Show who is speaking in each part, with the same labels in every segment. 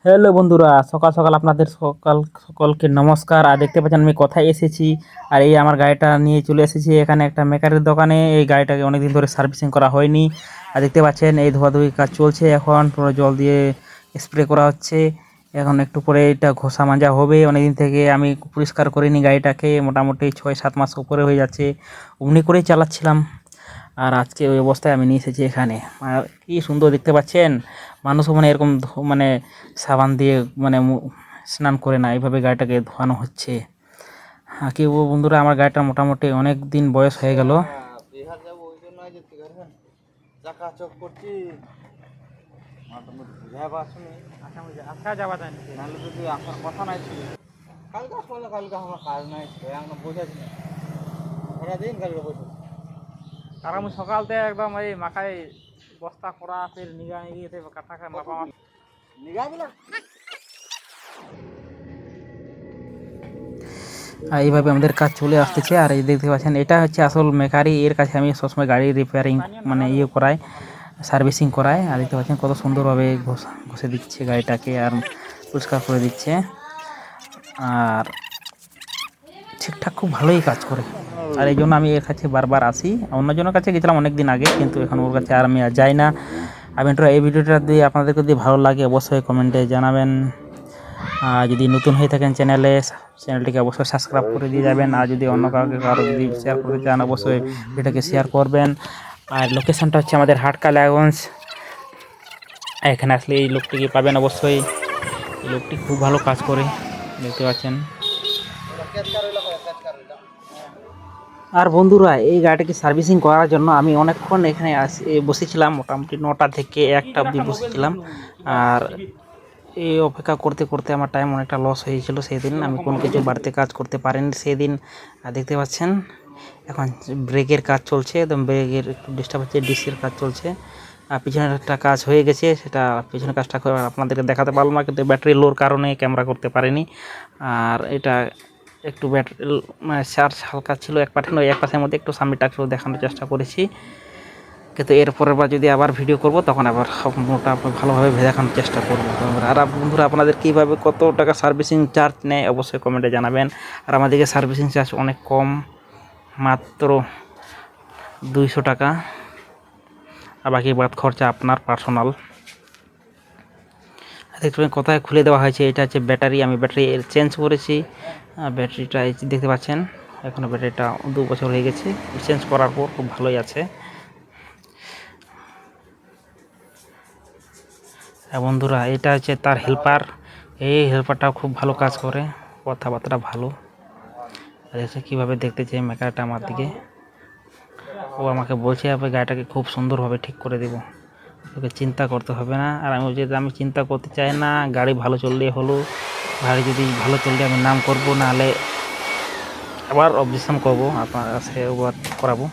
Speaker 1: Hello বন্ধুরা, সকাল সকাল আপনাদের সকলকে নমস্কার। আর দেখতে পাচ্ছেন আমি কোথায় এসেছি, আর এই আমার গাড়িটা নিয়ে চলে এসেছি এখানে একটা মেকারের দোকানে। এই গাড়িটাকে অনেকদিন ধরে সার্ভিসিং করা হয়নি। আর দেখতে পাচ্ছেন এই ধোয়াধুয়ি কাজ চলছে, এখন পুরো জল দিয়ে স্প্রে করা হচ্ছে। এখন একটু পরে এটা ঘষা মাজা হবে। অনেকদিন থেকে আমি পরিষ্কার করিনি গাড়িটাকে, মোটামুটি 6-7 মাস উপরে হয়ে যাচ্ছে অমনি করেই চালাচ্ছিলাম। আর আজকে ওই অবস্থায় আমি নিয়ে এসেছি এখানে। আর কি সুন্দর দেখতে পাচ্ছেন, মানুষও মানে এরকম মানে সাবান দিয়ে মানে স্নান করে না, এইভাবে গাড়িটাকে ধোয়ানো হচ্ছে। হ্যাঁ কি বলবো বন্ধুরা, আমার গাড়িটা মোটামুটি অনেক দিন বয়স হয়ে গেল।
Speaker 2: বিহার যাবো ওই জন্য যেতে পারবেন চাকা চক করছি বুঝাইবা শুনি।
Speaker 1: আচ্ছা যাওয়া যায় না,
Speaker 2: নাহলে যদি আসার কথা নাই ছিল কালকে আসলে কালকে আমার কাজ নাই ছিল এখন বোঝাচ্ছি না সারাদিন কালকে বসে।
Speaker 1: আর আমি সকাল থেকে একদম এই মাথায় বস্তা করা, ফের নিগা নিগিয়ে কাটা খায় মাপা।
Speaker 2: নিগা দিলা
Speaker 1: আর এইভাবে আমাদের কাজ চলে আসতেছে। আর এই দেখতে পাচ্ছেন এটা হচ্ছে আসল মেকারি, এর কাছে আমি সবসময় গাড়ি রিপেয়ারিং মানে করাই, সার্ভিসিং করাই। আর দেখতে পাচ্ছেন কত সুন্দরভাবে ঘষে দিচ্ছে গাড়িটাকে আর পরিষ্কার করে দিচ্ছে। আর ঠিকঠাক খুব ভালোই কাজ করে। আর এই জন্য আমি এর কাছে বারবার আসি। অন্যজনের কাছে গেছিলাম অনেক দিন আগে, কিন্তু এখন ওর কাছে আর আমি আর যাই না। এই ভিডিওটা দিয়ে আপনাদেরকে যদি ভালো লাগে অবশ্যই কমেন্টে জানাবেন। যদি নতুন হয়ে থাকেন চ্যানেলটিকে অবশ্যই সাবস্ক্রাইব করে দিয়ে যাবেন। আর যদি অন্য কারো যদি শেয়ার করতে চান অবশ্যই ভিডিওটাকে শেয়ার করবেন। আর লোকেশনটা হচ্ছে আমাদের হাটকালাগঞ্জ। এখানে আসলে এই লোকটিকে পাবেন অবশ্যই। এই লোকটি খুব ভালো কাজ করে, দেখতে পাচ্ছেন। আর বন্ধুরা, এই গাড়িটাকে সার্ভিসিং করার জন্য আমি অনেকক্ষণ এখানে বসেছিলাম, মোটামুটি 9টা থেকে 1টা অবধি বসেছিলাম। আর এই অপেক্ষা করতে করতে আমার টাইম অনেকটা লস হয়েছিল সেদিন। আমি কোনো কিছু বাড়িতে কাজ করতে পারিনি সেদিন। আর দেখতে পাচ্ছেন এখন ব্রেকের কাজ চলছে, একদম ব্রেকের একটু ডিস্টার্ব হচ্ছে, ডিসির কাজ চলছে। আর পিছনের একটা কাজ হয়ে গেছে, সেটা পিছনের কাজটা আপনাদেরকে দেখাতে পারলাম না, কিন্তু ব্যাটারি লোর কারণে ক্যামেরা করতে পারিনি। আর এটা একটু ব্যাটারি মানে চার্জ হালকা ছিল এক পাশে, এক পাশের মধ্যে একটু সামনেটা একটু দেখানোর চেষ্টা করেছি। কিন্তু এরপরের বার যদি আবার ভিডিও করব তখন আবার মোটা ভালোভাবে দেখানোর চেষ্টা করব। আর বন্ধুরা, আপনাদের কীভাবে কত টাকা সার্ভিসিং চার্জ নেয় অবশ্যই কমেন্টে জানাবেন। আর আমাদেরকে সার্ভিসিং চার্জ অনেক কম, মাত্র 200 টাকা। আর বাকি বাদ খরচা আপনার পার্সোনাল। দেখতে কোথায় খুলে দেওয়া হয়েছে, এটা হচ্ছে ব্যাটারি। আমি ব্যাটারি চেঞ্জ করেছি। ব্যাটারিটা দেখতে পাচ্ছেন, এখনও ব্যাটারিটা 2 বছর হয়ে গেছে চেঞ্জ করার পর, খুব ভালোই আছে। বন্ধুরা, এটা হচ্ছে তার হেল্পার। এই হেল্পারটাও খুব ভালো কাজ করে, কথাবার্তা ভালো। দেখছে কীভাবে দেখতেছে মেকারটা আমার দিকে। ও আমাকে বলছে আপনি গাড়িটাকে খুব সুন্দরভাবে ঠিক করে দেবো, তোকে চিন্তা করতে হবে না। আর আমি চিন্তা করতে চাই না, গাড়ি ভালো চললেই হলো। গাড়ি যদি ভালো চললে আমি নাম করব, নাহলে আবার অবজেকশন করবো, আপনার কাছে ওভার করাবো।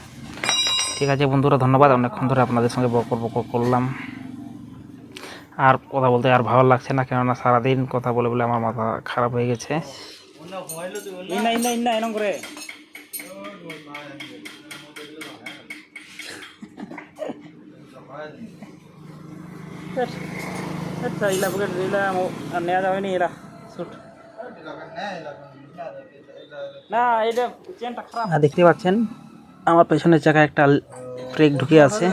Speaker 1: ঠিক আছে বন্ধুরা, ধন্যবাদ। অনেকক্ষণ ধরে আপনাদের সঙ্গে বকর করলাম। আর কথা বলতে আর ভালো লাগছে না, কেননা সারাদিন কথা বলে বলে আমার মাথা খারাপ হয়ে গেছে। নেওয়া যাবে না এরা শুট না, এটা চেনটা খারাপ। দেখতে পাচ্ছেন আমার পেছনের চাকায় একটা ব্রেক ঢুকে আছে,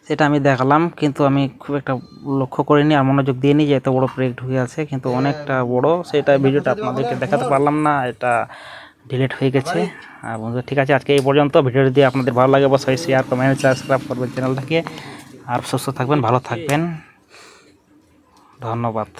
Speaker 1: সেটা আমি দেখালাম, কিন্তু আমি খুব একটা লক্ষ্য করিনি আর মনোযোগ দিইনি যে এত বড় ব্রেক ঢুকে আছে, কিন্তু অনেকটা বড়। সেটা ভিডিওটা আপনাদেরকে দেখাতে পারলাম না, এটা ডিলিট হয়ে গেছে। আর বন্ধুরা, ঠিক আছে, আজকে এই পর্যন্ত। ভিডিওটি যদি আপনাদের ভালো লাগে অবশ্যই শেয়ার, কমেন্ট, সাবস্ক্রাইব করবেন চ্যানেলটাকে। আর সুস্থ থাকবেন, ভালো থাকবেন, ধন্যবাদ।